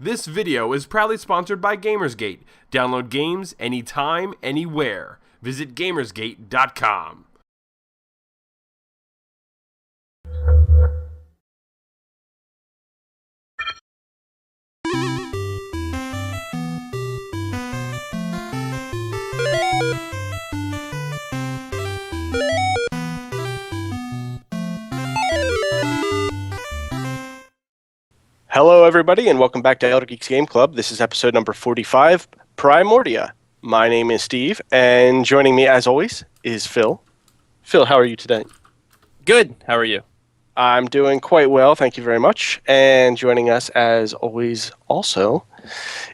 This video is proudly sponsored by Gamersgate. Download games anytime, anywhere. Visit Gamersgate.com. Hello, everybody, and welcome back to Elder Geeks Game Club. This is episode number 45, Primordia. My name is Steve, and joining me, as always, is Phil. Phil, how are you today? Good. How are you? I'm doing quite well, thank you very much. And joining us, as always, also,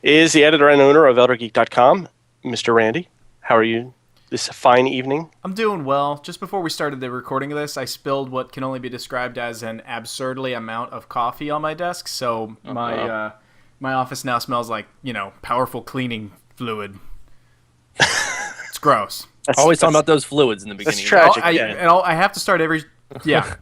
is the editor and owner of ElderGeek.com, Mr. Randy. How are you this fine evening? I'm doing well. Just before we started the recording of this, I spilled what can only be described as an absurdly amount of coffee on my desk, so my office now smells like, powerful cleaning fluid. It's gross. Always talking about those fluids in the beginning. That's tragic. I have to start every... Yeah.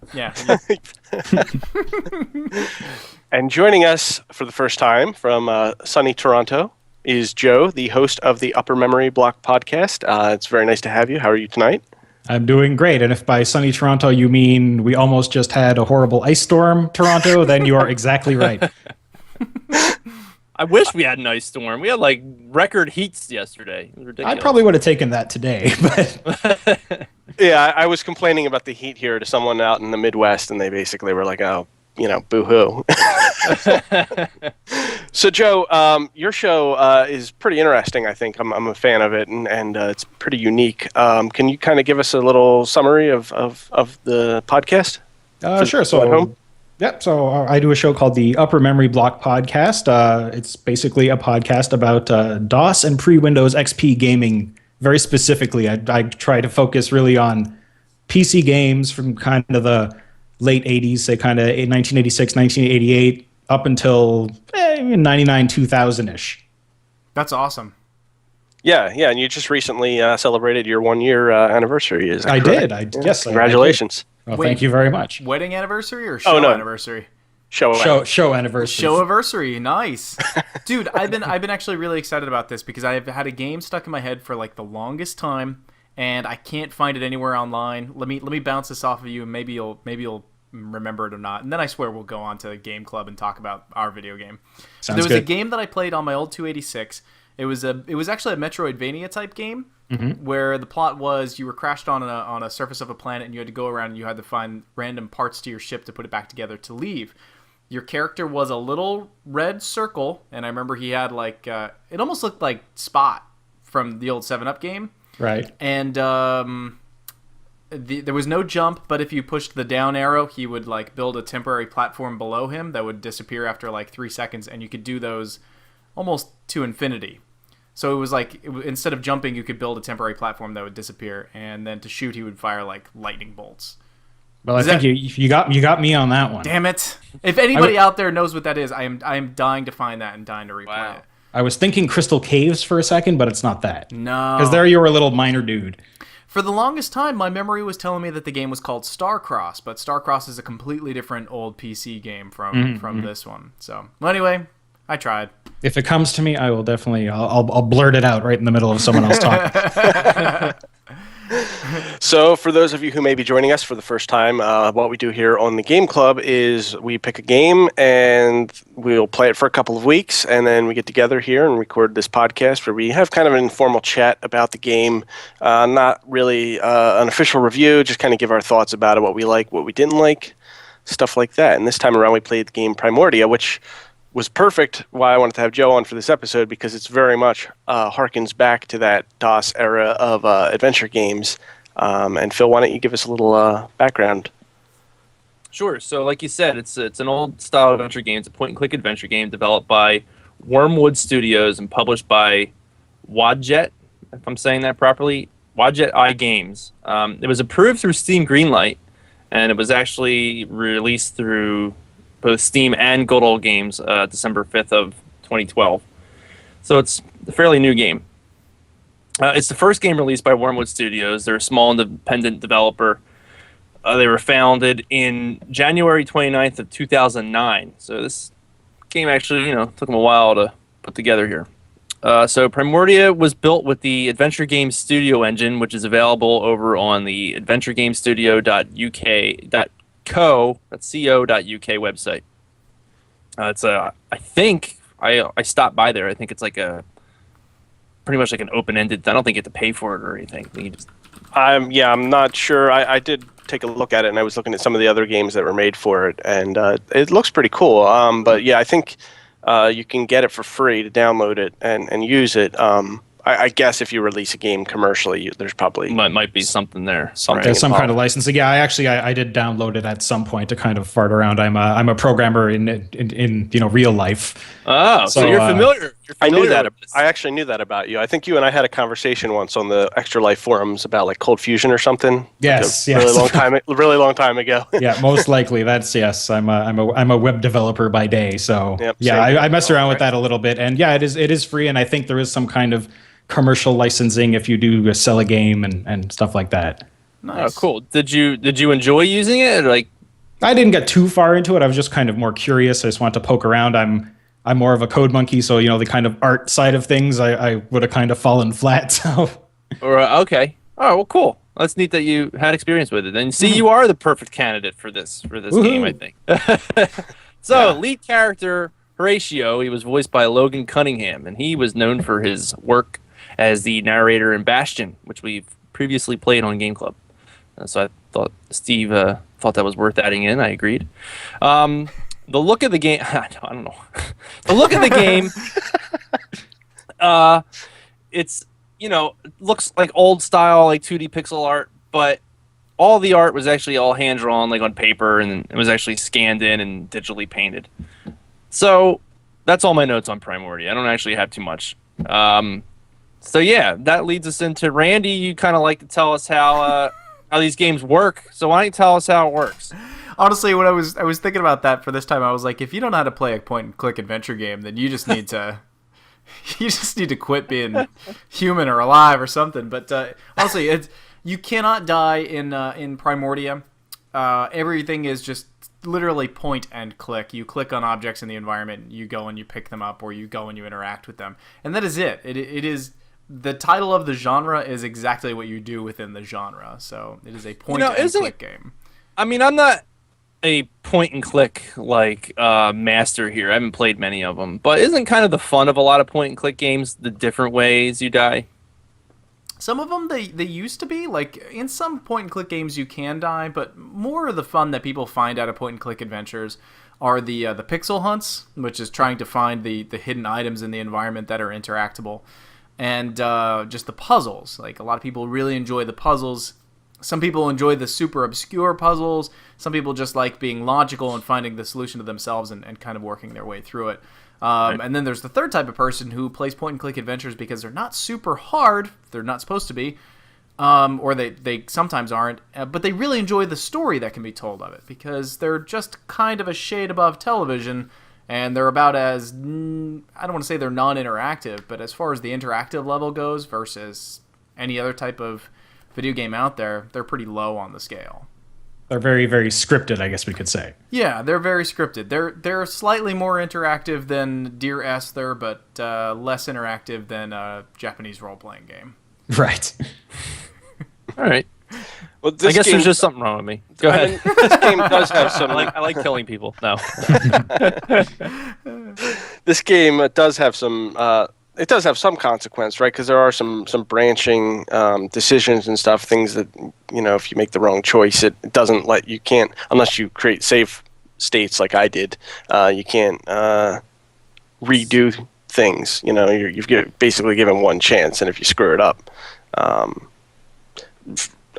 And joining us for the first time from sunny Toronto is Joe, the host of the Upper Memory Block podcast. It's very nice to have you. How are you tonight? I'm doing great. And if by sunny Toronto you mean we almost just had a horrible ice storm, Toronto, then you are exactly right. I wish we had an ice storm. We had like record heats yesterday. It was ridiculous. I probably would have taken that today, but Yeah, I was complaining about the heat here to someone out in the Midwest, and they basically were like, oh, boo-hoo. So, Joe, your show is pretty interesting, I think. I'm a fan of it, and it's pretty unique. Can you kind of give us a little summary of the podcast? Sure. So I do a show called the Upper Memory Block Podcast. It's basically a podcast about DOS and pre-Windows XP gaming. Very specifically, I try to focus really on PC games from kind of the late 80s, say kind of 1986, 1988, up until 99, 2000-ish. That's awesome. Yeah, and you just recently celebrated your 1-year anniversary. Is that I correct? did. Yes. Congratulations. Well, thank you very much. Wedding anniversary or show anniversary? Show anniversary. Show anniversary, nice. Dude, I've been actually really excited about this because I've had a game stuck in my head for like the longest time, and I can't find it anywhere online. Let me bounce this off of you, and maybe you'll remember it or not, and then I swear we'll go on to Game Club and talk about our video game. Sounds there was good. a game that I played on my old 286. It was actually a Metroidvania type game, where the plot was you were crashed on a surface of a planet, and you had to go around and you had to find random parts to your ship to put it back together to leave. Your character was a little red circle, and I remember he had like it almost looked like Spot from the old 7-Up game. Right. And there was no jump, but if you pushed the down arrow, he would like build a temporary platform below him that would disappear after like 3 seconds, and you could do those almost to infinity. So it was like instead of jumping, you could build a temporary platform that would disappear, and then to shoot, he would fire like lightning bolts. Well, I think you got me on that one. Damn it! If anybody out there knows what that is, I am dying to find that and dying to replay it. I was thinking Crystal Caves for a second, but it's not that. No, because there you were a little minor dude. For the longest time, my memory was telling me that the game was called Starcross, but Starcross is a completely different old PC game from this one. So, well, anyway, I tried. If it comes to me, I will definitely I'll blurt it out right in the middle of someone else talking. So, for those of you who may be joining us for the first time, what we do here on the Game Club is we pick a game and we'll play it for a couple of weeks, and then we get together here and record this podcast where we have kind of an informal chat about the game, not really an official review, just kind of give our thoughts about it, what we like, what we didn't like, stuff like that. And this time around we played the game Primordia, which was perfect why I wanted to have Joe on for this episode, because it's very much harkens back to that DOS era of adventure games. And Phil, why don't you give us a little background? Sure. So, like you said, it's an old style adventure game. It's a point-and-click adventure game developed by Wormwood Studios and published by Wadjet, if I'm saying that properly. Wadjet I Games. It was approved through Steam Greenlight, and it was actually released through both Steam and Good Old Games December 5th of 2012. So it's a fairly new game. It's the first game released by Wormwood Studios. They're a small independent developer. They were founded in January 29th of 2009. So this game actually, took them a while to put together here. So Primordia was built with the Adventure Game Studio engine, which is available over on the adventuregamestudio.co.uk website. It's I think I stopped by there. I think it's like pretty much like an open-ended. I don't think you have to pay for it or anything. You just... I'm not sure. I did take a look at it, and I was looking at some of the other games that were made for it, and it looks pretty cool. But yeah, I think you can get it for free to download it and use it. I guess if you release a game commercially, there's probably might be something there. There's some kind of licensing. Yeah, I did download it at some point to kind of fart around. I'm a programmer in real life. Oh, so you're familiar. I knew that. I actually knew that about you. I think you and I had a conversation once on the Extra Life forums about like Cold Fusion or something. Yes, like really long time ago. Yeah, most likely. That's yes. I'm a web developer by day, so yep, I mess around with that a little bit, and yeah, it is free, and I think there is some kind of commercial licensing if you do sell a game and stuff like that. Nice. Oh, cool. Did you enjoy using it? Like, I didn't get too far into it. I was just kind of more curious. I just wanted to poke around. I'm more of a code monkey, so the kind of art side of things I would have kind of fallen flat. So, okay. Oh, well, cool. That's neat that you had experience with it. And see, you are the perfect candidate for this game, I think. So, lead character Horatio, he was voiced by Logan Cunningham, and he was known for his work as the narrator in Bastion, which we've previously played on Game Club. So I thought Steve thought that was worth adding in. I agreed. The look of the game, I don't know. The look of the game, it's looks like old style, like 2D pixel art, but all the art was actually all hand drawn, like on paper, and it was actually scanned in and digitally painted. So that's all my notes on Primordia. I don't actually have too much. So yeah, that leads us into Randy. You kind of like to tell us how these games work. So why don't you tell us how it works? Honestly, when I was thinking about that for this time, I was like, if you don't know how to play a point-and-click adventure game, then you just need to quit being human or alive or something. But honestly, you cannot die in Primordia. Everything is just literally point and click. You click on objects in the environment, you go and you pick them up, or you go and you interact with them, and that is it. It is. The title of the genre is exactly what you do within the genre. So it is a point-and-click game. I mean, I'm not a point-and-click master here. I haven't played many of them. But isn't kind of the fun of a lot of point-and-click games the different ways you die? Some of them, they used to be. Like, in some point-and-click games you can die, but more of the fun that people find out of point-and-click adventures are the pixel hunts, which is trying to find the hidden items in the environment that are interactable. And just the puzzles. Like, a lot of people really enjoy the puzzles. Some people enjoy the super obscure puzzles. Some people just like being logical and finding the solution to themselves and kind of working their way through it. Right. And then there's the third type of person who plays point-and-click adventures because they're not super hard. They're not supposed to be. Or they sometimes aren't. But they really enjoy the story that can be told of it because they're just kind of a shade above television. And they're about as, I don't want to say they're non-interactive, but as far as the interactive level goes versus any other type of video game out there, they're pretty low on the scale. They're very, very scripted, I guess we could say. Yeah, they're very scripted. They're slightly more interactive than Dear Esther, but less interactive than a Japanese role-playing game. Right. All right. Well, I guess there's just something wrong with me. Go ahead. This game does have some. I like killing people. No. This game does have some. It does have some consequence, right? Because there are some branching decisions and stuff. Things that if you make the wrong choice, it doesn't let you can't unless you create save states like I did. You can't redo things. You've basically given one chance, and if you screw it up.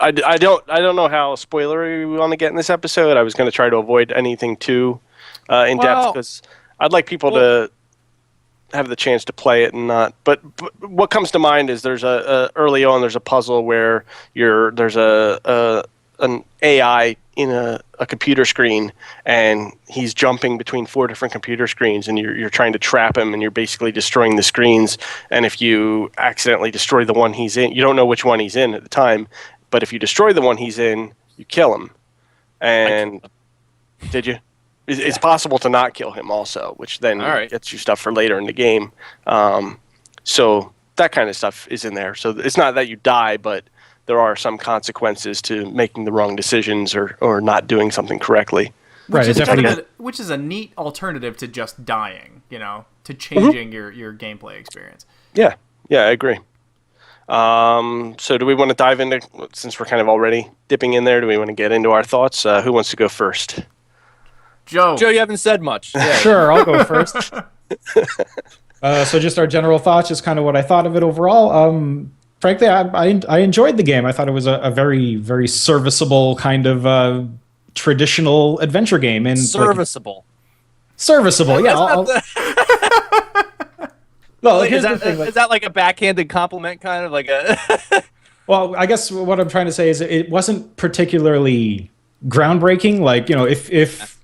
I don't know how spoilery we want to get in this episode. I was going to try to avoid anything too in depth because I'd like people to have the chance to play it and not. But what comes to mind is there's early on there's a puzzle where there's an AI in a computer screen and he's jumping between 4 different computer screens and you're trying to trap him and you're basically destroying the screens. And if you accidentally destroy the one he's in, you don't know which one he's in at the time. But if you destroy the one he's in, you kill him. And did you? It's possible to not kill him also, which then gets you stuff for later in the game. So that kind of stuff is in there. So it's not that you die, but there are some consequences to making the wrong decisions or not doing something correctly. Which is a neat alternative to just dying, to changing your gameplay experience. Yeah, I agree. So do we want to dive into, since we're kind of already dipping in there, do we want to get into our thoughts? Who wants to go first? Joe, you haven't said much. Yeah. Sure, I'll go first. So just our general thoughts, just kind of what I thought of it overall. Frankly, I enjoyed the game. I thought it was a very, very serviceable kind of traditional adventure game. And serviceable. Serviceable, yeah. Well, is that like a backhanded compliment, kind of like a? Well, I guess what I'm trying to say is it wasn't particularly groundbreaking. Like, if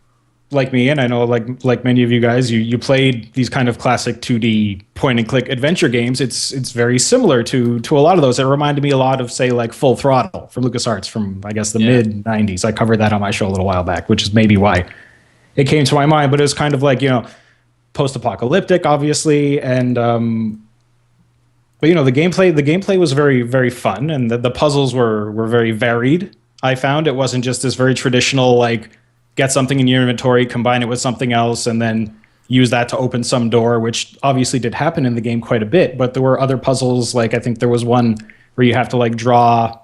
like me, and I know like many of you guys, you played these kind of classic 2D point and click adventure games. It's very similar to a lot of those. It reminded me a lot of, say, like Full Throttle from LucasArts from, I guess, the mid 90s. I covered that on my show a little while back, which is maybe why it came to my mind. But it was kind of like, post-apocalyptic, obviously, and but the gameplay was very, very fun, and the puzzles were very varied. I found it wasn't just this very traditional, like, get something in your inventory, combine it with something else, and then use that to open some door, which obviously did happen in the game quite a bit. But there were other puzzles, like I think there was one where you have to like draw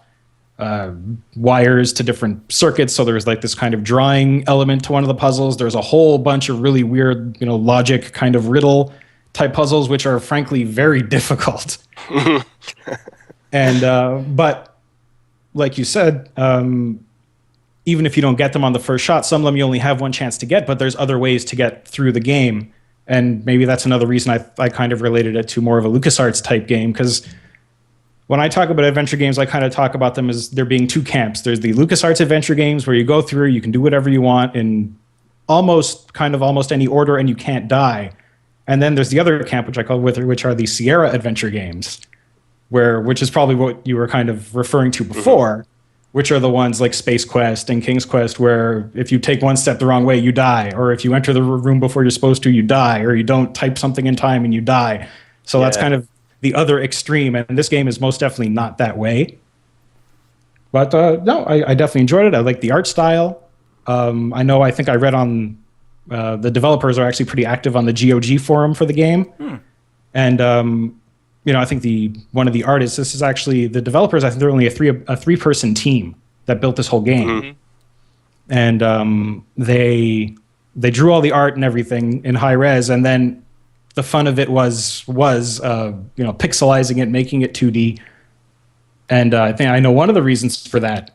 wires to different circuits. So there's like this kind of drawing element to one of the puzzles. There's a whole bunch of really weird, logic kind of riddle type puzzles, which are frankly very difficult. And but like you said, even if you don't get them on the first shot, some of them you only have one chance to get, but there's other ways to get through the game. And maybe that's another reason I kind of related it to more of a LucasArts type game, because when I talk about adventure games, I kind of talk about them as there being two camps. There's the LucasArts adventure games where you go through, you can do whatever you want in almost any order and you can't die. And then there's the other camp, which I call which are the Sierra adventure games, which is probably what you were kind of referring to before, which are the ones like Space Quest and King's Quest, where if you take one step the wrong way, you die. Or if you enter the room before you're supposed to, you die. Or you don't type something in time and you die. So that's kind of the other extreme. And this game is most definitely not that way. But no, I definitely enjoyed it. I like the art style. I think I read on the developers are actually pretty active on the GOG forum for the game. And I think one of the artists, this is actually the developers, I think they're only a three-person team that built this whole game. And they drew all the art and everything in high res, and then the fun of it was pixelizing it, making it 2D. And I know one of the reasons for that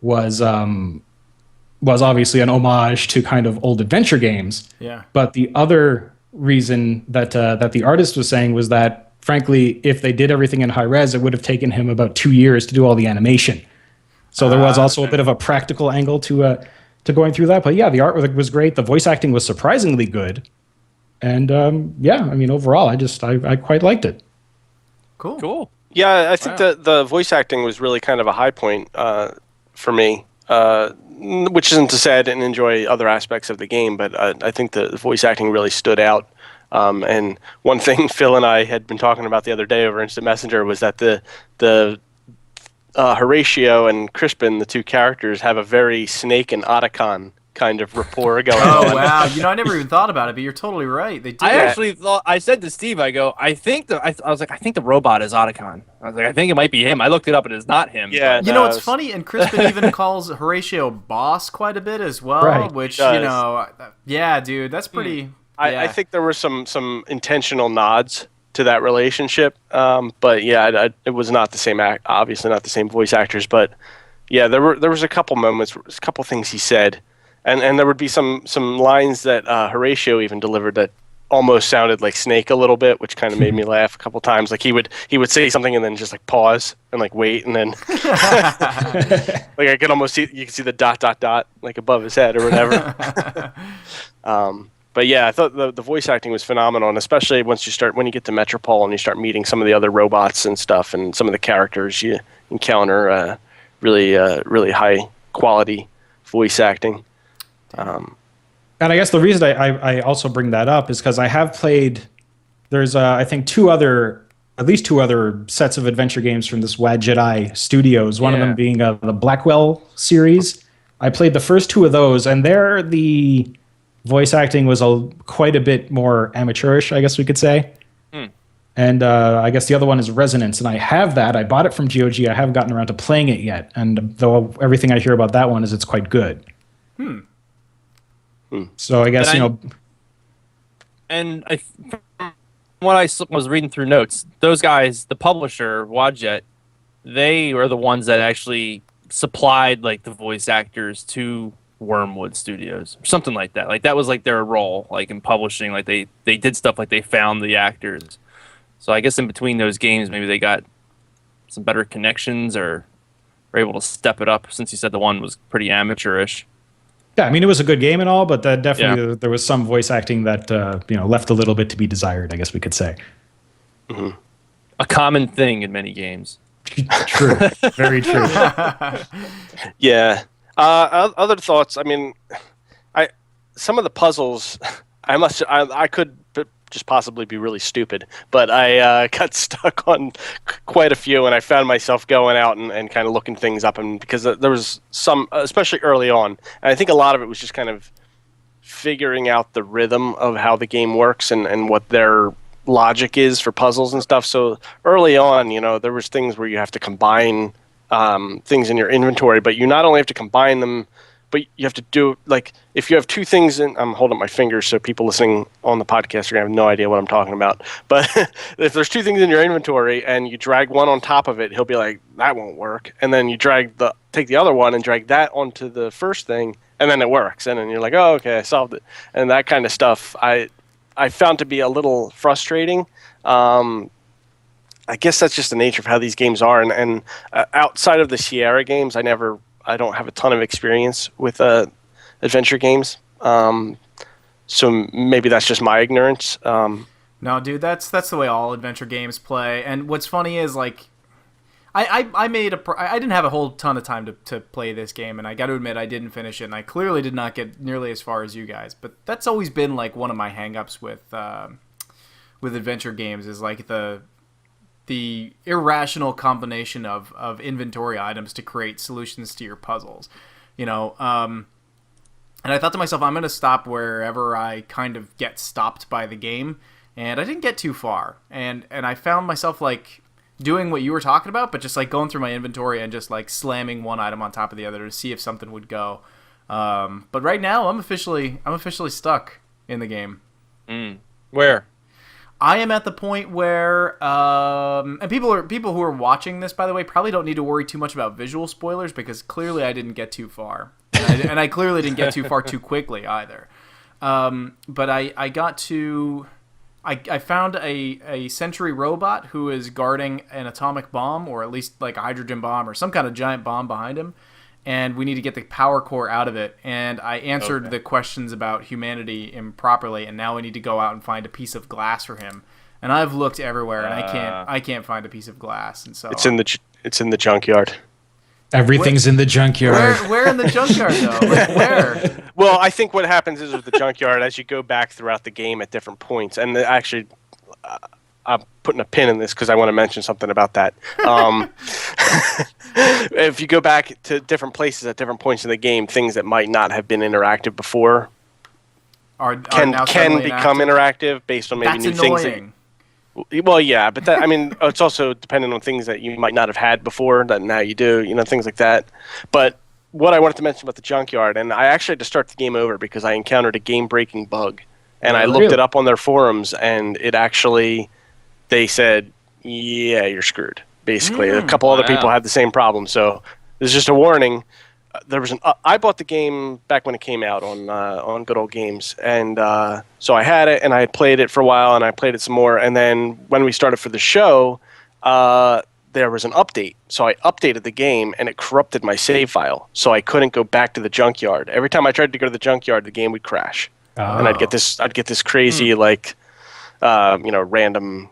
was obviously an homage to kind of old adventure games. Yeah. But the other reason that the artist was saying was that, frankly, if they did everything in high res, it would have taken him about 2 years to do all the animation. So there was also a bit of a practical angle to going through that. But yeah, the art was great. The voice acting was surprisingly good. And overall, I quite liked it. Cool. Yeah, I think the voice acting was really kind of a high point for me, which isn't to say I didn't enjoy other aspects of the game, but I think the voice acting really stood out. And one thing Phil and I had been talking about the other day over Instant Messenger was that the Horatio and Crispin, the two characters, have a very Snake and Otacon kind of rapport going on. Oh wow! I never even thought about it, but you're totally right. They did. I actually thought, I said to Steve, I think the robot is Otacon. I was like, I think it might be him. I looked it up, and it's not him. Yeah, it's funny, and Crispin even calls Horatio boss quite a bit as well, right. Which dude, that's pretty. I think there were some intentional nods to that relationship, but yeah, it was not the same obviously not the same voice actors, but yeah, there was a couple moments, a couple things he said, and there would be some lines that Horatio even delivered that almost sounded like Snake a little bit, which kind of made me laugh a couple times. Like he would say something and then just like pause and like wait, and then like I could almost see, you could see the ... like above his head or whatever. But yeah, I thought the voice acting was phenomenal, and especially when you get to Metropole and you start meeting some of the other robots and stuff, and some of the characters you encounter, really high quality voice acting. And And I guess the reason I also bring that up is because I have played. There's I think at least two other sets of adventure games from this Wad Jedi Studios. One of them being the Blackwell series. I played the first two of those, and there the voice acting was quite a bit more amateurish, I guess we could say. And I guess the other one is Resonance, and I have that. I bought it from GOG. I haven't gotten around to playing it yet, and though everything I hear about that one is it's quite good. So I guess And from what I was reading through notes, those guys, the publisher Wadjet, they were the ones that actually supplied like the voice actors to Wormwood Studios or something like that. Like that was like their role, like in publishing. Like they did stuff like they found the actors. So I guess in between those games, maybe they got some better connections or were able to step it up. Since you said the one was pretty amateurish. Yeah, I mean, it was a good game and all, but definitely there was some voice acting that left a little bit to be desired, I guess we could say. Mm-hmm. A common thing in many games. True. Very true. Yeah. Other thoughts, I mean, some of the puzzles, I could just possibly be really stupid, but I got stuck on quite a few, and I found myself going out and kind of looking things up, and because there was some, especially early on, and I think a lot of it was just kind of figuring out the rhythm of how the game works and what their logic is for puzzles and stuff. So early on, there was things where you have to combine things in your inventory, but you not only have to combine them, but you have to do, like, if you have two things in, I'm holding up my fingers so people listening on the podcast are going to have no idea what I'm talking about. But if there's two things in your inventory and you drag one on top of it, he'll be like, that won't work. And then you take the other one and drag that onto the first thing, and then it works. And then you're like, oh, okay, I solved it. And that kind of stuff I found to be a little frustrating. I guess that's just the nature of how these games are. And outside of the Sierra games, I don't have a ton of experience with adventure games, so maybe that's just my ignorance. No, dude, that's the way all adventure games play. And what's funny is, like, I didn't have a whole ton of time to play this game, and I got to admit I didn't finish it, and I clearly did not get nearly as far as you guys. But that's always been like one of my hangups with adventure games is like the irrational combination of inventory items to create solutions to your puzzles, and I thought to myself, I'm going to stop wherever I kind of get stopped by the game, and I didn't get too far, and I found myself like doing what you were talking about, but just like going through my inventory and just like slamming one item on top of the other to see if something would go. But right now I'm officially stuck in the game. Where? I am at the point where, and people who are watching this, by the way, probably don't need to worry too much about visual spoilers because clearly I didn't get too far, and I clearly didn't get too far too quickly either. But I got to, I found a sentry robot who is guarding an atomic bomb, or at least like a hydrogen bomb or some kind of giant bomb behind him. And we need to get the power core out of it. And I answered the questions about humanity improperly, and now we need to go out and find a piece of glass for him. And I've looked everywhere, and I can't find a piece of glass. And so it's in the junkyard. Everything's in the junkyard. Where in the junkyard though? Like, where? Well, I think what happens is with the junkyard, as you go back throughout the game at different points, and actually, I'm putting a pin in this because I want to mention something about that. If you go back to different places at different points in the game, things that might not have been interactive before can become interactive based on maybe new things. Well, yeah, but that, I mean, it's also dependent on things that you might not have had before that now you do, things like that. But what I wanted to mention about the junkyard, and I actually had to start the game over because I encountered a game-breaking bug, and I looked it up on their forums, and it actually, they said, yeah, you're screwed. Basically, a couple other people had the same problem, so this is just a warning. There was I bought the game back when it came out on Good Old Games, and so I had it, and I had played it for a while, and I played it some more, and then when we started for the show, there was an update, so I updated the game, and it corrupted my save file, so I couldn't go back to the junkyard. Every time I tried to go to the junkyard, the game would crash, and I'd get this crazy random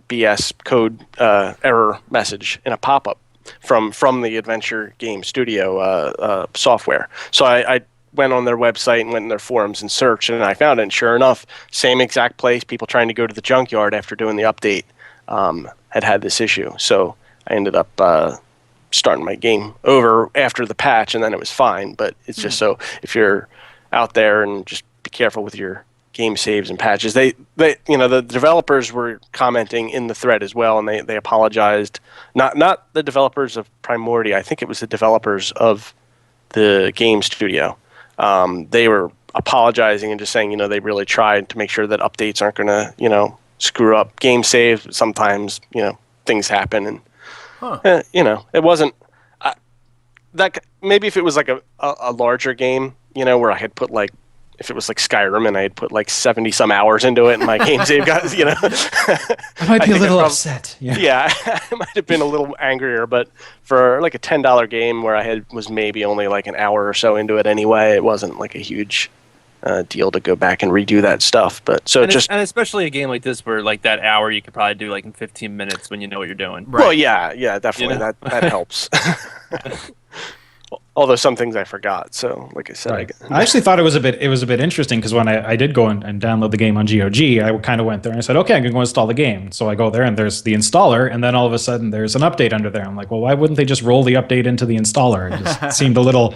BS code error message in a pop-up from the Adventure Game Studio software. So I went on their website and went in their forums and searched, and I found it. And sure enough, same exact place, people trying to go to the junkyard after doing the update had this issue. So I ended up starting my game over after the patch, and then it was fine. But it's just so if you're out there, and just be careful with your game saves and patches. They the developers were commenting in the thread as well, and they apologized. Not the developers of Primordia. I think it was the developers of the game studio. They were apologizing and just saying, they really tried to make sure that updates aren't going to, screw up game saves. Sometimes, things happen, and it wasn't that. Maybe if it was like a larger game, where I had put like, if it was like Skyrim and I had put like 70 some hours into it and my game save got, I might be a little upset. Yeah, I might have been a little angrier, but for like a $10 game where I was maybe only like an hour or so into it anyway, it wasn't like a huge deal to go back and redo that stuff. But and especially a game like this where like that hour you could probably do like in 15 minutes when you know what you're doing. Right. Well, yeah, definitely that helps. Although some things I forgot, so like I said, right. I actually thought it was a bit interesting because when I did go and download the game on GOG, I kind of went there and I said, okay, I'm gonna go install the game. So I go there and there's the installer, and then all of a sudden there's an update under there. I'm like, well, why wouldn't they just roll the update into the installer? It just seemed a little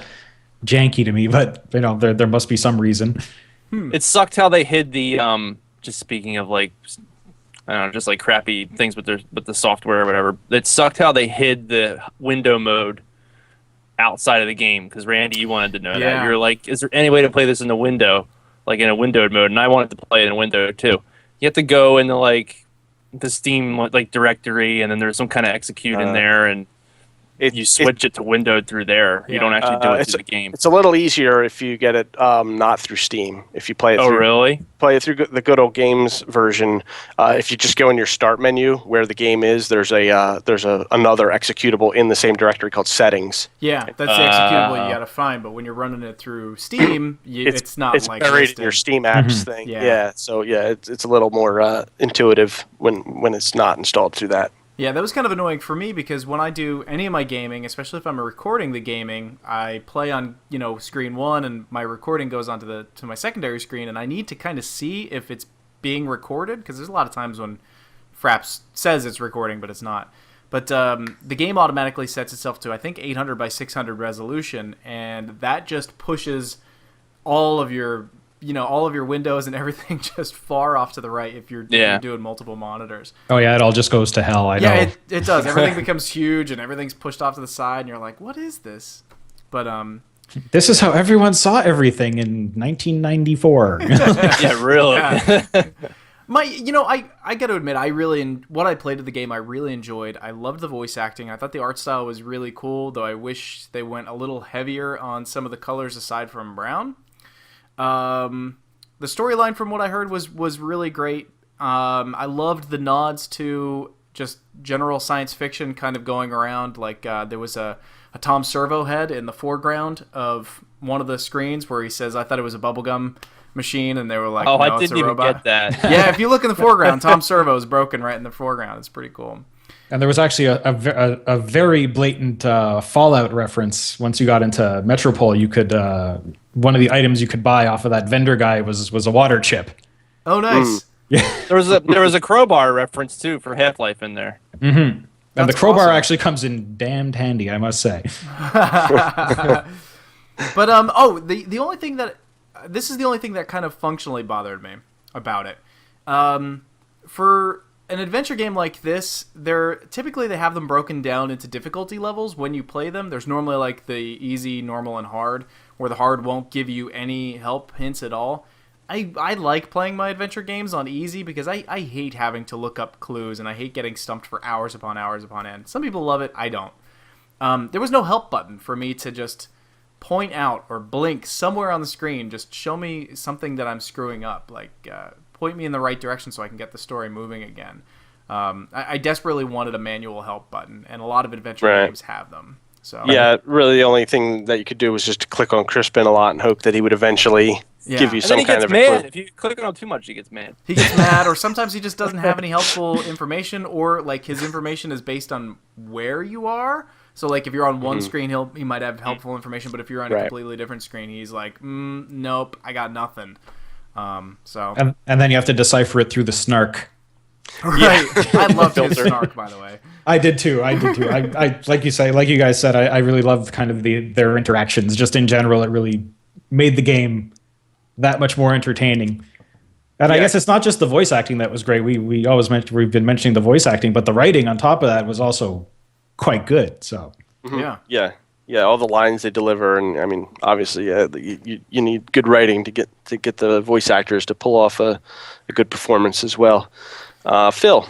janky to me, but there must be some reason. It sucked how they hid the just speaking of like, I don't know, just like crappy things with the software or whatever. It sucked how they hid the window mode outside of the game, because Randy, you wanted to know that. You're like, is there any way to play this in the window, like in a windowed mode? And I wanted to play it in a window too. You have to go into like the Steam like directory, and then there's some kind of execute in there, and you switch it to windowed through there. You don't actually do it through the game. It's a little easier if you get it not through Steam. If you play it play it through the Good Old Games version. If you just go in your start menu where the game is, there's another executable in the same directory called Settings. Yeah, that's the executable you got to find. But when you're running it through Steam, it's not like buried listed in your Steam apps thing. Yeah. So it's a little more intuitive when it's not installed through that. Yeah, that was kind of annoying for me because when I do any of my gaming, especially if I'm recording the gaming, I play on screen one, and my recording goes onto to my secondary screen, and I need to kind of see if it's being recorded, because there's a lot of times when Fraps says it's recording, but it's not. But the game automatically sets itself to, I think, 800 by 600 resolution, and that just pushes all of your windows and everything just far off to the right if you're doing multiple monitors. Oh yeah, it all just goes to hell. I know. Yeah, it does. Everything becomes huge and everything's pushed off to the side, and you're like, what is this? But this is how everyone saw everything in 1994. Yeah, really. Yeah. I got to admit, what I played of the game, I really enjoyed. I loved the voice acting. I thought the art style was really cool, though I wish they went a little heavier on some of the colors aside from brown. The storyline, from what I heard, was really great. I loved the nods to just general science fiction kind of going around. Like there was a Tom Servo head in the foreground of one of the screens where he says, "I thought it was a bubblegum machine," and they were like, "Oh, no, I didn't even get that." Yeah, if you look in the foreground, Tom Servo is broken right in the foreground. It's pretty cool. And there was actually a very blatant Fallout reference. Once you got into Metropole, you could one of the items you could buy off of that vendor guy was a water chip. Oh, nice. Yeah. There was a crowbar reference too for Half-Life in there. Mm-hmm. And the crowbar actually comes in damned handy, I must say. But the only thing this is the only thing that kind of functionally bothered me about it. For an adventure game like this, typically they have them broken down into difficulty levels when you play them. There's normally like the easy, normal, and hard, where the hard won't give you any help hints at all. I like playing my adventure games on easy because I hate having to look up clues, and I hate getting stumped for hours upon end. Some people love it, I don't. There was no help button for me to just point out or blink somewhere on the screen. Just show me something that I'm screwing up, like point me in the right direction so I can get the story moving again. I desperately wanted a manual help button, and a lot of adventure games have them. So yeah, really the only thing that you could do was just to click on Crispin a lot and hope that he would eventually give you some kind of mad. If you click on him too much, he gets mad. He gets mad, or sometimes he just doesn't have any helpful information, or like his information is based on where you are. So like if you're on one screen, he might have helpful information, but if you're on a completely different screen, he's like, nope, I got nothing. So and then you have to decipher it through the snark. Right. I loved his snark, by the way. I did too. I like you guys said, I really loved kind of their interactions. Just in general, it really made the game that much more entertaining. And I guess it's not just the voice acting that was great. We've been mentioning the voice acting, but the writing on top of that was also quite good. So yeah, all the lines they deliver, and I mean, obviously, you need good writing to get the voice actors to pull off a good performance as well. Phil,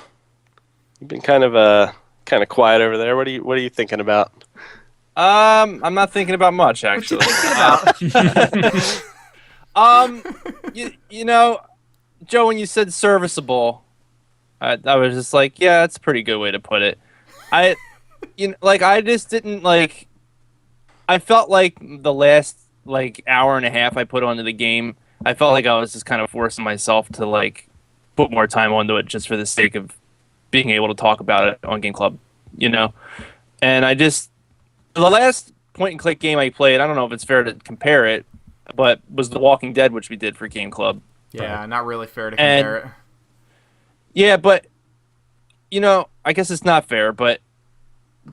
you've been kind of quiet over there. What are you thinking about? I'm not thinking about much, actually. You know, Joe, when you said serviceable, I was just like, yeah, that's a pretty good way to put it. I just didn't like. I felt like the last hour and a half I put onto the game, I felt like I was just kind of forcing myself to put more time onto it just for the sake of being able to talk about it on Game Club, And the last point and click game I played, I don't know if it's fair to compare it, but was The Walking Dead, which we did for Game Club. Yeah, not really fair to compare it. Yeah, but I guess it's not fair, but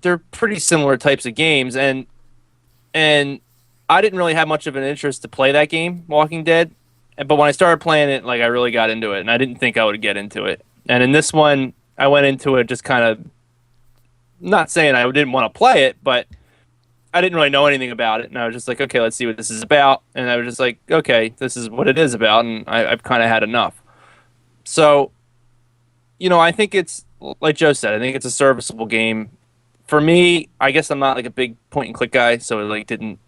they're pretty similar types of games, and I didn't really have much of an interest to play that game, Walking Dead. But when I started playing it, I really got into it, and I didn't think I would get into it. And in this one, I went into it just kind of, not saying I didn't want to play it, but I didn't really know anything about it. And I was just like, okay, let's see what this is about. And I was just like, okay, this is what it is about, and I've kind of had enough. So, I think it's, like Joe said, I think it's a serviceable game. For me, I guess I'm not a big point and click guy, so it didn't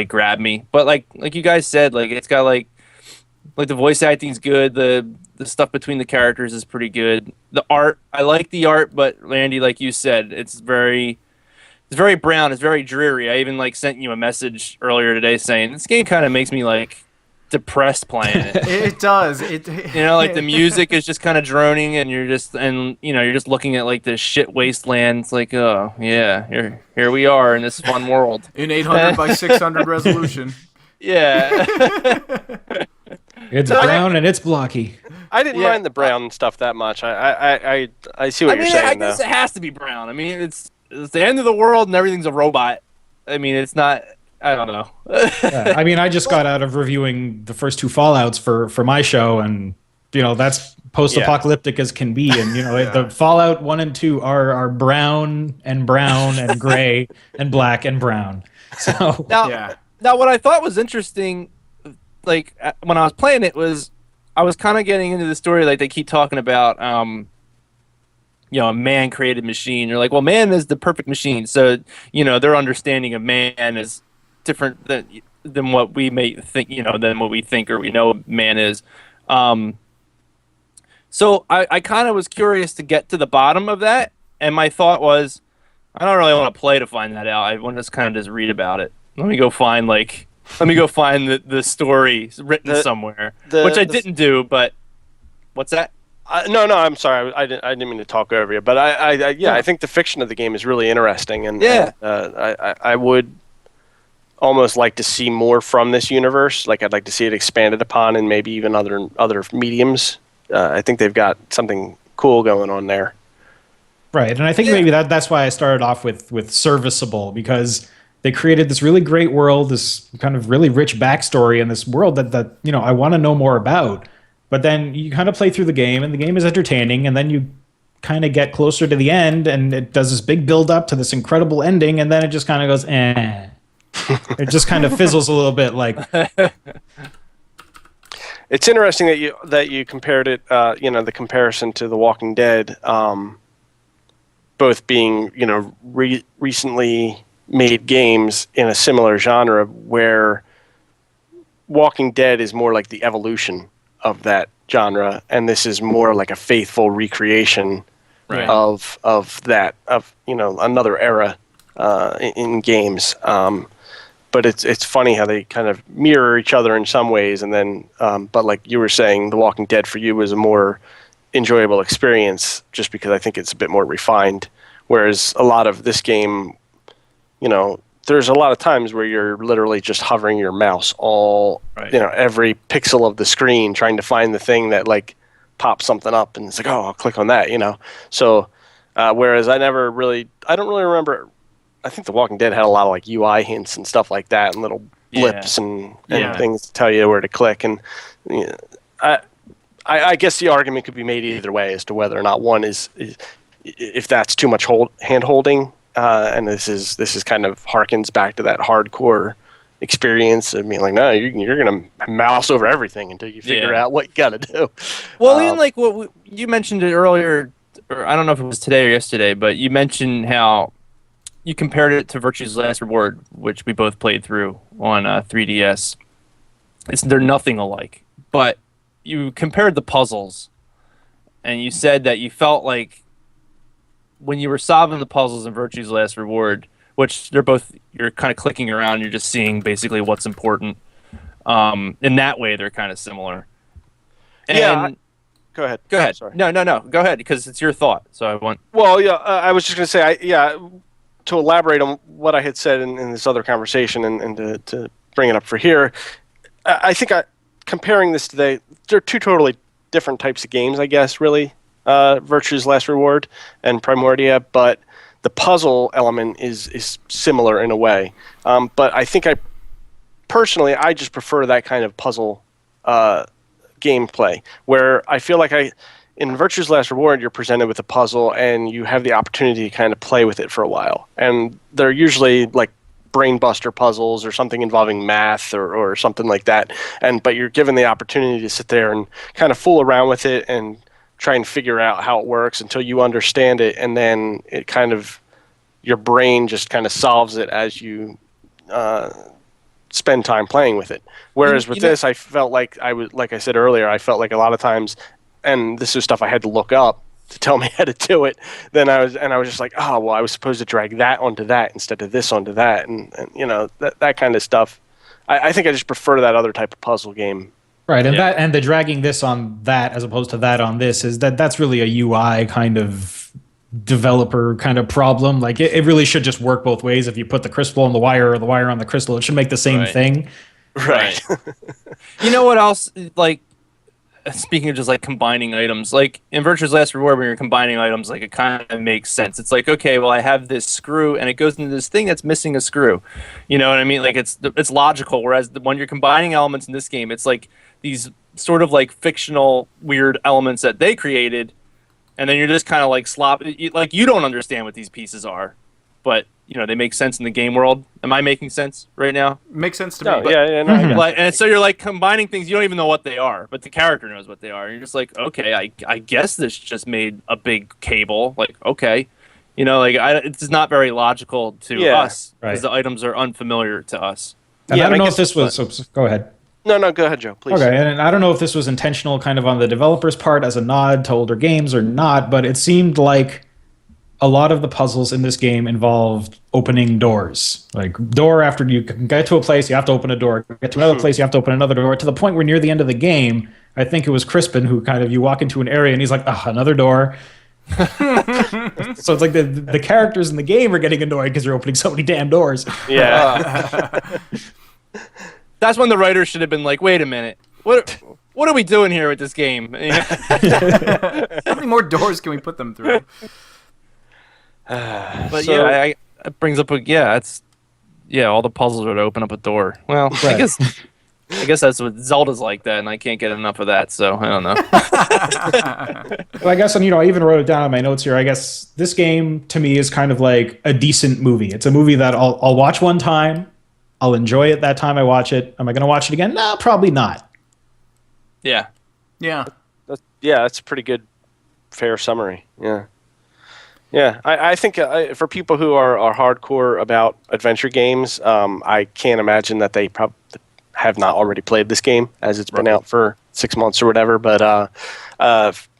grab me. But like you guys said, it's got the voice acting's good, the stuff between the characters is pretty good. The art, I like the art, but Randy, like you said, it's very brown, it's very dreary. I even sent you a message earlier today saying this game kind of makes me depressed playing it. It does. The music is just kind of droning, and you're just looking at this shit wasteland. It's like, oh yeah, here we are in this fun world in 800 by 600 resolution. Yeah. It's brown and it's blocky. I didn't mind the brown stuff that much. I see what you're saying. I guess it has to be brown. I mean, it's the end of the world and everything's a robot. I mean, it's not. I don't know. Yeah, I mean, I just got out of reviewing the first two Fallouts for my show, and that's post-apocalyptic as can be. And the Fallout 1 and 2 are brown and gray and black and brown. So now what I thought was interesting, when I was playing it, was I was kind of getting into the story. They keep talking about a man-created machine. You're like, well, man is the perfect machine. So their understanding of man is different than what we may think, than what we think or we know man is. So I kind of was curious to get to the bottom of that, and my thought was, I don't really want to play to find that out. I want to just read about it. Let me go find the story written somewhere, which I didn't do. But what's that? No, I'm sorry. I didn't mean to talk over you, but I think the fiction of the game is really interesting, and I would almost like to see more from this universe. I'd like to see it expanded upon in maybe even other mediums. I think they've got something cool going on there. Right, and I think maybe that's why I started off with serviceable, because they created this really great world, this kind of really rich backstory in this world that I want to know more about. But then you kind of play through the game, and the game is entertaining, and then you kind of get closer to the end, and it does this big build up to this incredible ending, and then it just kind of goes, eh. It just kind of fizzles a little bit. It's interesting that you compared it, the comparison to The Walking Dead, both being recently made games in a similar genre, where Walking Dead is more like the evolution of that genre, and this is more like a faithful recreation of another era in games. But it's funny how they kind of mirror each other in some ways, and then but like you were saying, The Walking Dead for you was a more enjoyable experience just because I think it's a bit more refined, Whereas a lot of this game, there's a lot of times where you're literally just hovering your mouse every pixel of the screen trying to find the thing that like pops something up, and it's like, oh, I'll click on that, So whereas I don't really remember. I think The Walking Dead had a lot of like UI hints and stuff like that, and little blips and things to tell you where to click. And I guess the argument could be made either way as to whether or not one is if that's too much hand holding. And this is kind of harkens back to that hardcore experience of being like, no, you're gonna mouse over everything until you figure out what you gotta do. Well, even like what you mentioned it earlier, or I don't know if it was today or yesterday, but you mentioned how you compared it to Virtue's Last Reward, which we both played through on 3DS. They're nothing alike, but you compared the puzzles, and you said that you felt like when you were solving the puzzles in Virtue's Last Reward, which you're kind of clicking around, you're just seeing basically what's important. In that way, they're kind of similar. And go ahead. Go ahead. Sorry. No. Go ahead, because it's your thought. So I want. Well, yeah, I was just going to say, to elaborate on what I had said in this other conversation and to bring it up for here, I think comparing this today, they're two totally different types of games, I guess, really. Virtue's Last Reward and Primordia, but the puzzle element is similar in a way. But I think personally, I just prefer that kind of puzzle gameplay, where I feel like in Virtue's Last Reward, you're presented with a puzzle and you have the opportunity to kind of play with it for a while. And they're usually like brain buster puzzles or something involving math or something like that. But you're given the opportunity to sit there and kind of fool around with it and try and figure out how it works until you understand it, and then it kind of your brain just kind of solves it as you spend time playing with it. Whereas with this, I felt like like I said earlier, I felt like a lot of times, and this is stuff I had to look up to tell me how to do it. Then I was just like, oh well, I was supposed to drag that onto that instead of this onto that, and that kind of stuff. I think I just prefer that other type of puzzle game. Right, and the dragging this on that as opposed to that on this that's really a UI kind of developer kind of problem. Like it really should just work both ways. If you put the crystal on the wire or the wire on the crystal, it should make the same thing. Right. You know what else? Like, speaking of just like combining items, like in Virtue's Last Reward, when you're combining items, like it kind of makes sense. It's like, okay, well, I have this screw and it goes into this thing that's missing a screw. You know what I mean? Like it's logical. Whereas when you're combining elements in this game, it's like these sort of like fictional weird elements that they created, and then you're just kind of like like you don't understand what these pieces are, but they make sense in the game world. Am I making sense right now? Makes sense to No, me. And so you're like combining things you don't even know what they are, but the character knows what they are. And you're just like, okay, I guess this just made a big cable. Like, okay, it's not very logical to us because the items are unfamiliar to us. And I don't know if this was. Go ahead. No, go ahead, Joe, please. Okay, and I don't know if this was intentional kind of on the developer's part as a nod to older games or not, but it seemed like a lot of the puzzles in this game involved opening doors. Like, door after you get to a place, you have to open a door. Get to another place, you have to open another door, to the point where near the end of the game, I think it was Crispin who kind of, you walk into an area and he's like, another door. So it's like the characters in the game are getting annoyed because you're opening so many damn doors. Yeah. That's when the writers should have been like, wait a minute, what are we doing here with this game? How many more doors can we put them through? But it brings up all the puzzles are to open up a door. Well, right. I guess that's what Zelda's like that, and I can't get enough of that, so I don't know. Well, I guess, and I even wrote it down in my notes here. I guess this game to me is kind of like a decent movie. It's a movie that I'll watch one time. I'll enjoy it that time I watch it. Am I going to watch it again? No, probably not. Yeah. That's a pretty good, fair summary. Yeah. Yeah, I think for people who are hardcore about adventure games, I can't imagine that they probably have not already played this game, as it's been out for 6 months or whatever. But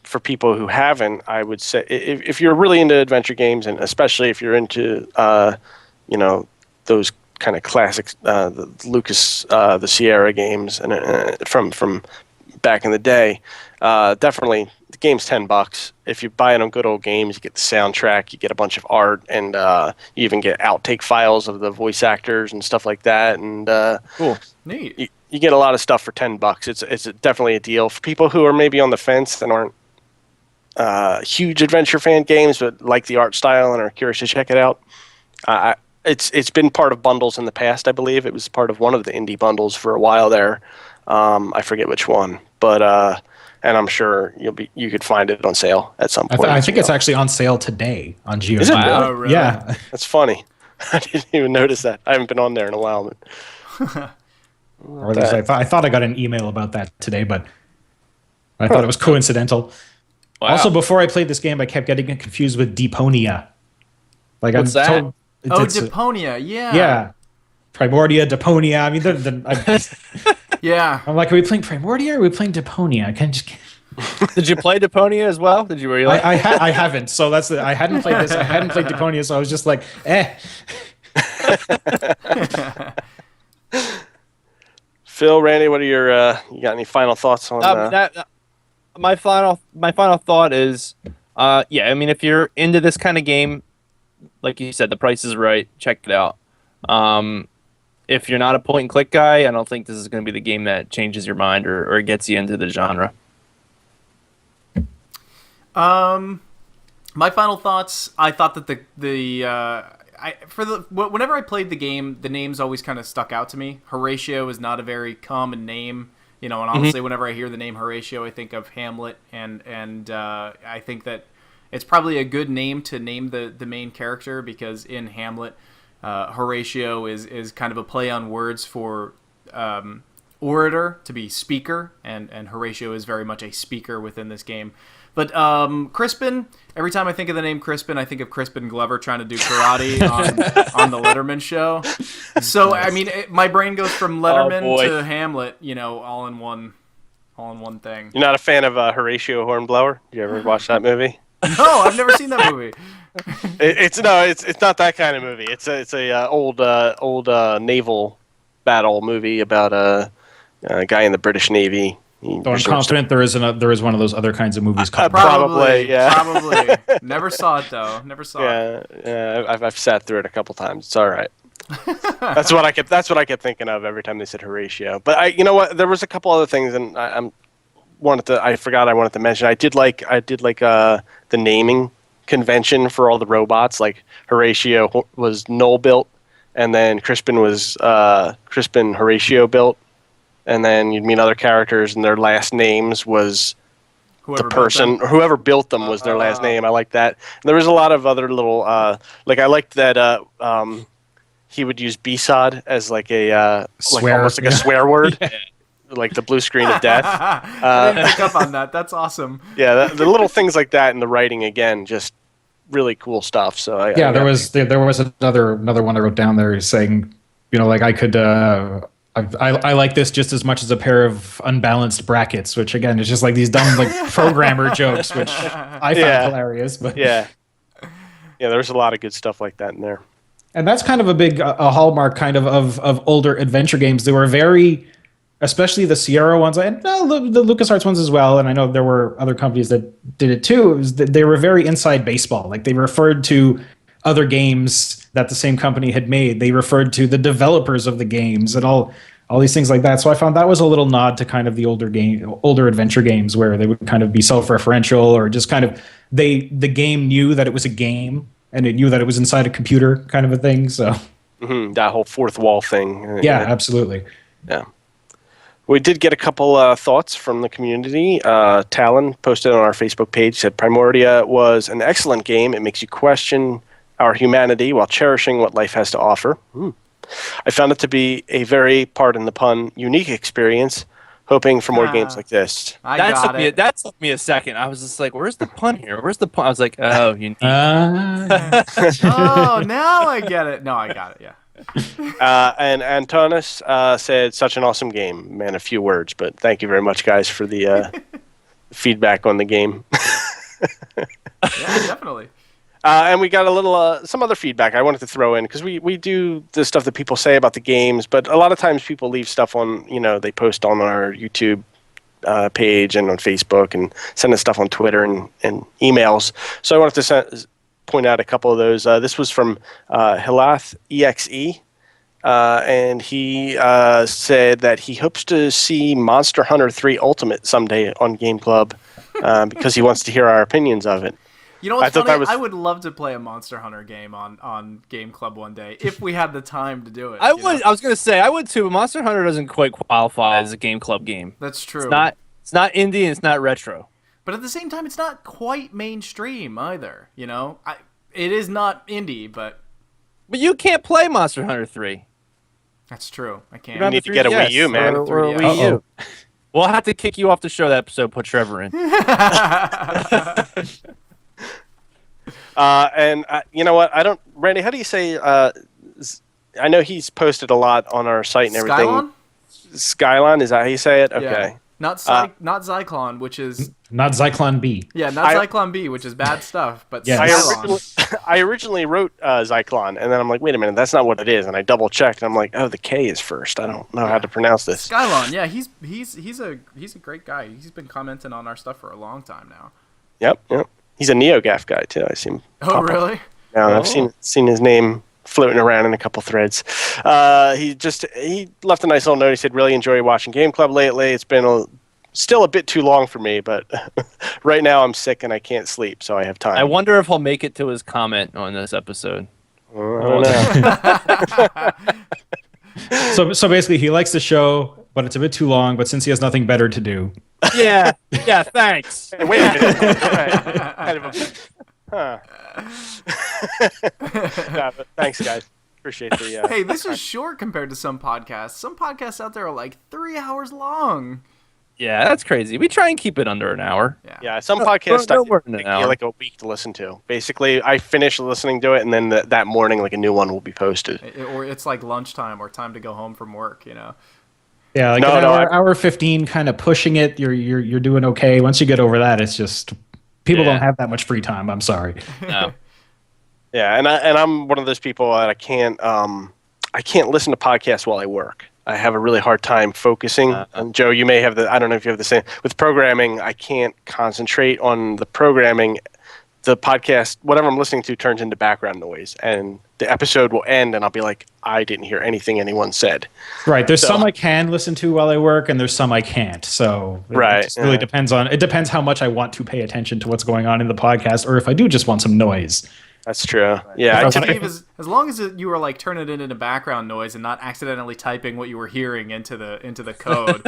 for people who haven't, I would say if you're really into adventure games, and especially if you're into those kind of classics, the Lucas, the Sierra games, and from back in the day, definitely the game's $10. If you buy it on Good Old Games, you get the soundtrack, you get a bunch of art, and you even get outtake files of the voice actors and stuff like that. And Cool. Neat. you get a lot of stuff for $10. It's definitely a deal for people who are maybe on the fence and aren't huge adventure fan games, but like the art style and are curious to check it out. It's been part of bundles in the past, I believe. It was part of one of the indie bundles for a while there. I forget which one, but and I'm sure you could find it on sale at some point. I think it's actually on sale today on Geo. Is it? Wow, really? Yeah. That's funny. I didn't even notice that. I haven't been on there in a while. But Or at least I thought I got an email about that today, but I thought it was coincidental. Wow. Also, before I played this game, I kept getting it confused with Deponia. Like What's I'm that? told, Oh, it's Deponia. Yeah. yeah, Primordia, Deponia. I mean, Yeah. I'm like, are we playing Primordia or are we playing Deponia? I can't just. Did you play Deponia as well? Did you really? I haven't. So that's I hadn't played this. I hadn't played Deponia, so I was just like, eh. Phil, Randy, what are your you got any final thoughts on My final thought is, yeah. I mean, if you're into this kind of game, like you said, the price is right. Check it out. If you're not a point and click guy, I don't think this is going to be the game that changes your mind or gets you into the genre. My final thoughts. I thought that whenever I played the game, the names always kind of stuck out to me. Horatio is not a very common name, and honestly, whenever I hear the name Horatio, I think of Hamlet, and I think that it's probably a good name to name the main character, because in Hamlet, Horatio is kind of a play on words for orator, to be speaker, and Horatio is very much a speaker within this game. But Crispin, every time I think of the name Crispin, I think of Crispin Glover trying to do karate on the Letterman show. So I mean, my brain goes from Letterman to Hamlet, all in one thing. You're not a fan of Horatio Hornblower? You ever watch that movie? No, I've never seen that movie. It's not that kind of movie. It's a old naval battle movie about a guy in the British Navy. So I'm confident there is one of those other kinds of movies called. Probably, yeah. Probably. Never saw it though. Never saw it. Yeah. I've sat through it a couple times. It's all right. That's what I kept thinking of every time they said Horatio. But you know what? There was a couple other things, and I forgot I wanted to mention. I did like the naming convention for all the robots. Like Horatio was Null built, and then Crispin was Crispin Horatio built. And then you'd meet other characters, and their last names was whoever built them was their last name. I like that. And there was a lot of other little like I liked that he would use B-sod as like a almost like a swear word, like the blue screen of death. I didn't pick up on that. That's awesome. Yeah, the little things like that, and the writing again, just really cool stuff. So there was another one I wrote down there saying, like I could. I like this just as much as a pair of unbalanced brackets, which again is just like these dumb programmer jokes, which I find hilarious. But yeah, there's a lot of good stuff like that in there. And that's kind of a big a hallmark kind of older adventure games. They were very, especially the Sierra ones and the LucasArts ones as well. And I know there were other companies that did it too. They were very inside baseball. Like they referred to other games that the same company had made. They referred to the developers of the games and all these things like that. So I found that was a little nod to kind of the older adventure games where they would kind of be self-referential, or just kind of the game knew that it was a game and it knew that it was inside a computer kind of a thing. So that whole fourth wall thing. Yeah, absolutely. Yeah. We did get a couple thoughts from the community. Talon posted on our Facebook page, said Primordia was an excellent game. It makes you question our humanity while cherishing what life has to offer. I found it to be a very, pardon the pun, unique experience, hoping for more games like this. That took me a second. I was just like, where's the pun here? Where's the pun? I was like, oh, unique. Oh, now I get it. No, I got it, yeah. And Antonis said, such an awesome game. Man, a few words, but thank you very much, guys, for the feedback on the game. Yeah, definitely. And we got a little some other feedback I wanted to throw in, because we do the stuff that people say about the games, but a lot of times people leave stuff on, they post on our YouTube page and on Facebook and send us stuff on Twitter and emails. So I wanted to point out a couple of those. This was from Hilath EXE. And he said that he hopes to see Monster Hunter 3 Ultimate someday on Game Club because he wants to hear our opinions of it. You know what's funny? I would love to play a Monster Hunter game on Game Club one day if we had the time to do it. I would. I was gonna say I would too, but Monster Hunter doesn't quite qualify as a Game Club game. That's true. It's not indie and it's not retro. But at the same time, it's not quite mainstream either. You know, it is not indie, but you can't play Monster Hunter 3. That's true. I can't. You need to get a Wii U, man. Or a Wii U. We'll have to kick you off the show that episode. Put Trevor in. And you know what? Randy, how do you say? I know he's posted a lot on our site and everything. Skylon? Skylon, is that how you say it? Okay. Yeah. Not Zyklon, which is not Zyklon B. Yeah, not Zyklon B, which is bad stuff. But yes. Skylon. I originally wrote Zyklon, and then I'm like, wait a minute, that's not what it is. And I double checked, and I'm like, oh, the K is first. I don't know how to pronounce this. Skylon, yeah, he's a great guy. He's been commenting on our stuff for a long time now. Yep. He's a NeoGaf guy too. I see him. Oh, really? Yeah, I've seen his name floating around in a couple threads. He left a nice little note. He said, really enjoy watching Game Club lately. It's been still a bit too long for me, but right now I'm sick and I can't sleep, so I have time. I wonder if he'll make it to his comment on this episode. I don't know. So basically, he likes the show, but it's a bit too long. But since he has nothing better to do, yeah, thanks. Hey, wait a minute. Kind of but thanks, guys. Appreciate the. Hey, this is short compared to some podcasts. Some podcasts out there are like 3 hours long. Yeah, that's crazy. We try and keep it under an hour. Yeah, some podcasts take like a week to listen to. Basically, I finish listening to it, and then that morning, like a new one will be posted. Or it's like lunchtime or time to go home from work, you know. Yeah, like hour 15, kind of pushing it. You're doing okay. Once you get over that, it's just people don't have that much free time. I'm sorry. No. Yeah, and I'm one of those people that I can't listen to podcasts while I work. I have a really hard time focusing. And Joe, you may have I don't know if you have the same. With programming, I can't concentrate on the programming. The podcast, whatever I'm listening to, turns into background noise. And the episode will end, and I'll be like, I didn't hear anything anyone said. Right. There's some I can listen to while I work, and there's some I can't. So it just really depends how much I want to pay attention to what's going on in the podcast, or if I do just want some noise. That's true. Yeah. As long as you were like turning it into background noise and not accidentally typing what you were hearing into the code.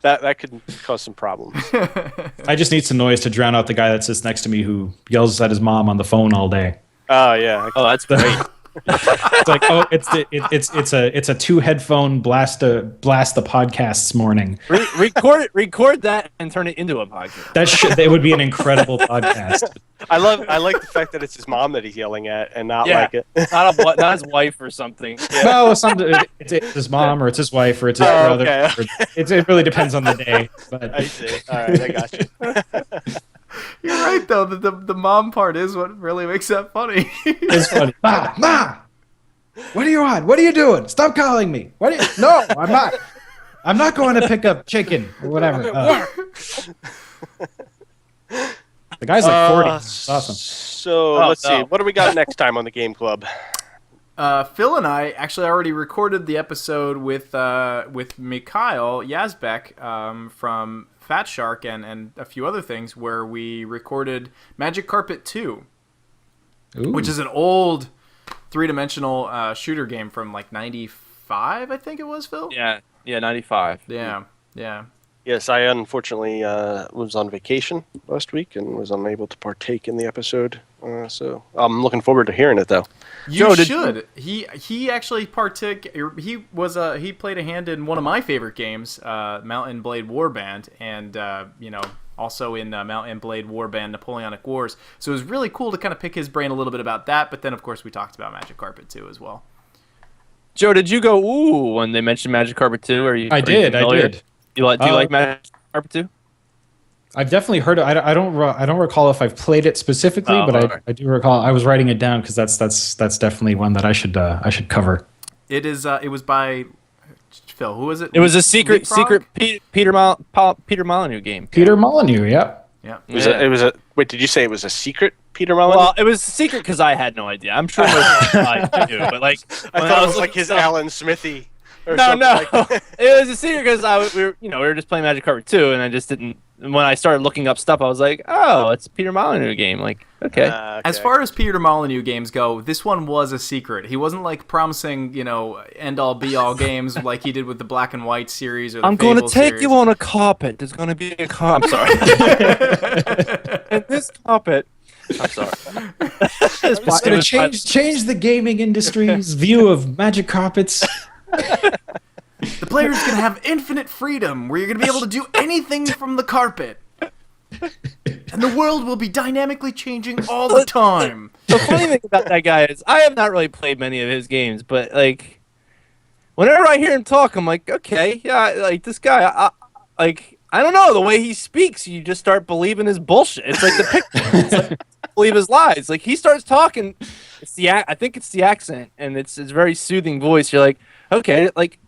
that could cause some problems. I just need some noise to drown out the guy that sits next to me who yells at his mom on the phone all day. Oh yeah. Oh, that's great. It's like, oh, it's a 2 headphone blast the podcasts morning. Record that and turn it into a podcast. It would be an incredible podcast. I like the fact that it's his mom that he's yelling at and not like it. not his wife or something. Yeah. No, it's his mom or it's his wife or it's his brother. Okay. It really depends on the day. But. I see. All right, I got you. You're right though. The mom part is what really makes that funny. It's funny. Ma, what are you on? What are you doing? Stop calling me. No, I'm not. I'm not going to pick up chicken or whatever. The guy's like 40. It's awesome. So let's see. What do we got next time on the Game Club? Phil and I actually already recorded the episode with Mikhail Yazbek from Fat Shark and a few other things where we recorded Magic Carpet 2, which is an old 3-dimensional shooter game from like 95, I think it was, Phil? Yeah, 95. Yeah. Yes, I unfortunately was on vacation last week and was unable to partake in the episode. So I'm looking forward to hearing it, though. You should. He actually partook. He played a hand in one of my favorite games, Mountain Blade Warband, and also in Mountain Blade Warband Napoleonic Wars. So it was really cool to kind of pick his brain a little bit about that. But then, of course, we talked about Magic Carpet 2 as well. Joe, did you go ooh when they mentioned Magic Carpet 2? I did. Do you like Magic Carpet 2? I've definitely heard it. I don't recall if I've played it specifically, but I do recall. I was writing it down because that's definitely one that I should cover. It is. It was by Phil, who was it? It was a secret Leapfrog? Peter Molyneux game. Peter Molyneux, yep. Yeah. It was a. Wait, did you say it was a secret Peter Molyneux? Well, it was secret because I had no idea. I'm sure most people do, but like I thought it was like his Alan Smithy. Or No, something no, like that. it was a secret because we were just playing Magic Carpet 2, and I just didn't. And when I started looking up stuff, I was like, oh, it's a Peter Molyneux game. Like, okay. As far as Peter Molyneux games go, this one was a secret. He wasn't like promising, end-all be-all games like he did with the Black and White series or the I'm going to Fable take series. you on a carpet. There's going to be a carpet. I'm sorry. And this carpet. I'm sorry. It's going to change the gaming industry's view of magic carpets. The player is going to have infinite freedom where you're going to be able to do anything from the carpet. And the world will be dynamically changing all the time. The funny thing about that guy is I have not really played many of his games, but like whenever I hear him talk, I'm like, okay, yeah, like this guy, I don't know, the way he speaks, you just start believing his bullshit. It's like the picture. It's like believe his lies. Like he starts talking, I think it's the accent, and it's very soothing voice. You're like, okay, like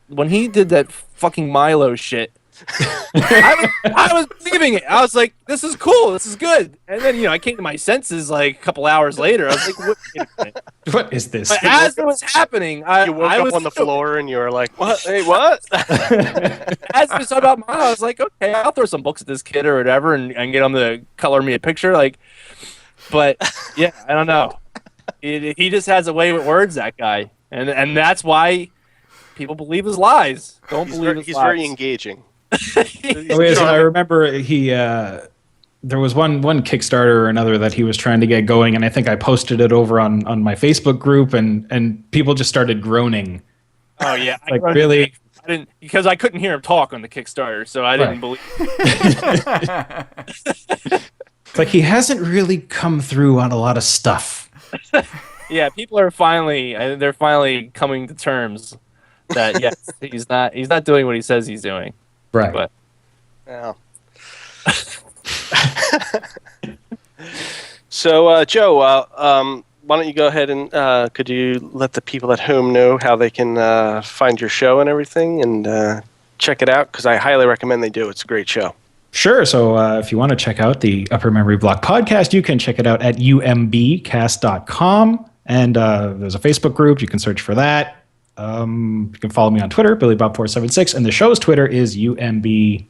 when he did that fucking Milo shit, I was believing it. I was like, this is cool, this is good. And then I came to my senses like a couple hours later. I was like, wait a minute. What is this? But as it was happening, You woke up on the floor and you were like, what? Hey, what? As we talked about Milo, I was like, okay, I'll throw some books at this kid or whatever and get him to color me a picture. Like, but yeah, I don't know. He just has a way with words, that guy, and that's why people believe his lies. He's very engaging. I remember there was one Kickstarter or another that he was trying to get going, and I think I posted it over on my Facebook group, and people just started groaning. Oh yeah, like really. I didn't, because I couldn't hear him talk on the Kickstarter, so I didn't believe. It's like he hasn't really come through on a lot of stuff. Yeah, people are finally coming to terms that yes, he's not doing what he says he's doing. Right. But Yeah. So, Joe, why don't you go ahead and could you let the people at home know how they can find your show and everything and check it out? Because I highly recommend they do. It's a great show. Sure. So if you want to check out the Upper Memory Block podcast, you can check it out at umbcast.com. And there's a Facebook group. You can search for that. You can follow me on Twitter, BillyBob476. And the show's Twitter is UMB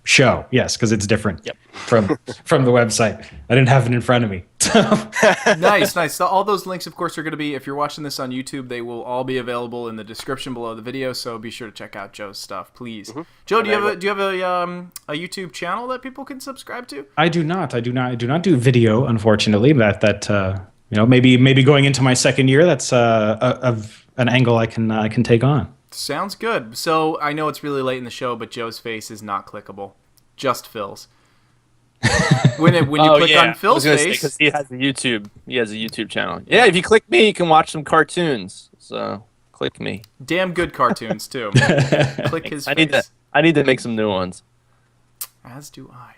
Show. Yes, because it's different from the website. I didn't have it in front of me. Nice. So all those links, of course, are going to be, if you're watching this on YouTube, they will all be available in the description below the video. So be sure to check out Joe's stuff, please. Mm-hmm. Joe, do you have a YouTube channel that people can subscribe to? I do not do video, unfortunately. That maybe going into my second year, that's of an angle I can take on. Sounds good. So I know it's really late in the show, but Joe's face is not clickable, just Phil's. When you click on Phil's face, because he has a YouTube channel. Yeah, if you click me, you can watch some cartoons. So click me. Damn good cartoons too. Click his face. I need to make some new ones. As do I.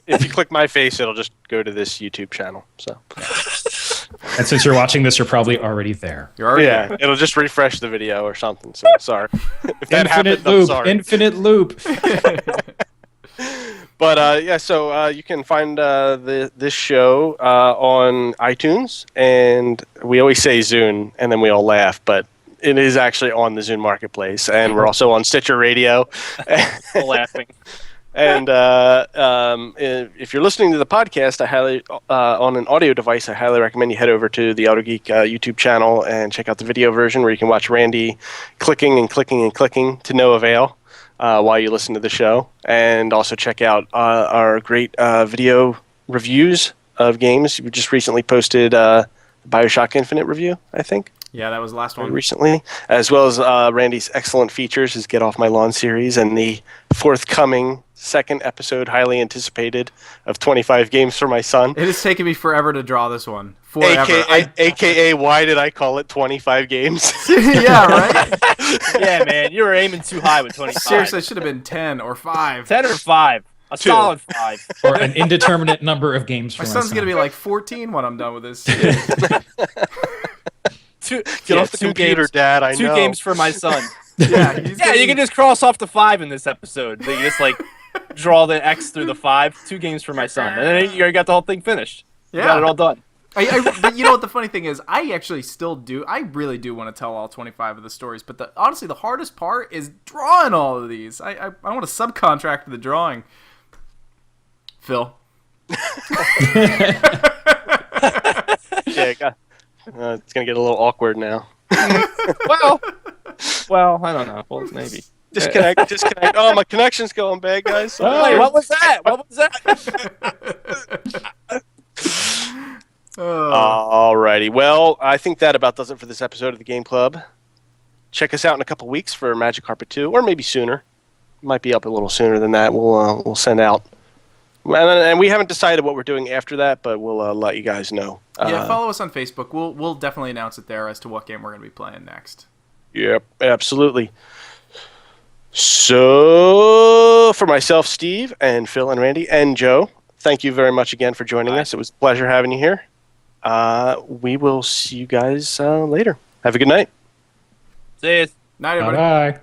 If you click my face, it'll just go to this YouTube channel. So. And since you're watching this, you're probably already there. You're already there. It'll just refresh the video or something. So sorry. If that Infinite happened, loop. I'm sorry. Infinite loop. But so you can find this show on iTunes, and we always say Zune, and then we all laugh, but it is actually on the Zune Marketplace, and we're also on Stitcher Radio. Laughing. And if you're listening to the podcast, on an audio device, I highly recommend you head over to the Auto Geek YouTube channel and check out the video version where you can watch Randy clicking and clicking and clicking to no avail while you listen to the show. And also check out our great video reviews of games. We just recently posted BioShock Infinite review, I think. Yeah, that was the last one. Recently, as well as Randy's excellent features, his Get Off My Lawn series, and the forthcoming second episode, highly anticipated, of 25 Games for My Son. It has taken me forever to draw this one. Forever. AKA, why did I call it 25 games? Yeah, right? Yeah, man, you were aiming too high with 25. Seriously, it should have been 10 or 5. 10 or 5. A Two. solid 5. Or an indeterminate number of games for My my son's son. going to be like 14 when I'm done with this. Get off the computer, Dad. I know. 2 games for my son. Yeah, You can just cross off the 5 in this episode. So you just like draw the X through the 5. 2 games for my son, and then you already got the whole thing finished. You got it all done. But you know what the funny thing is? I actually still do. I really do want to tell all 25 of the stories. But honestly, the hardest part is drawing all of these. I want to subcontract the drawing. Phil. Yeah, it's gonna get a little awkward now. Well, I don't know. Well, maybe. Disconnect. Oh, my connection's going bad, guys. Wait, what was that? Alrighty. Well, I think that about does it for this episode of the Game Club. Check us out in a couple weeks for Magic Carpet 2, or maybe sooner. Might be up a little sooner than that. We'll send out. And we haven't decided what we're doing after that, but we'll let you guys know. Yeah, follow us on Facebook. We'll definitely announce it there as to what game we're going to be playing next. Yep, absolutely. So, for myself, Steve, and Phil, and Randy, and Joe, thank you very much again for joining us. It was a pleasure having you here. We will see you guys later. Have a good night. See you. Night, everybody. Bye.